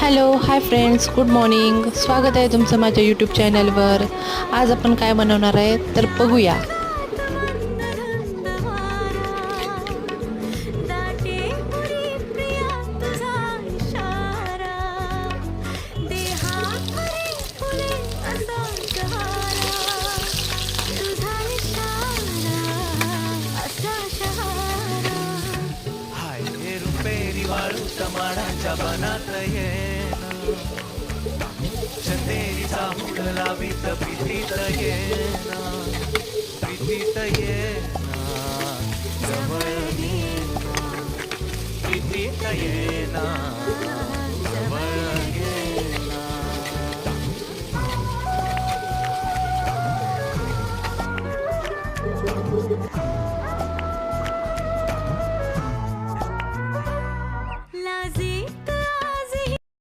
Hello hi friends, good morning. स्वागत आहे तुमचं माझ्या यूट्यूब चॅनलवर. आज आपण काय बनवणार आहे तर बघूया. समाडाच्या बनात येना चंदेरीचा हुड लावीत प्रीतीत येना प्रीतीत येना जवळ येना प्रीतीत येना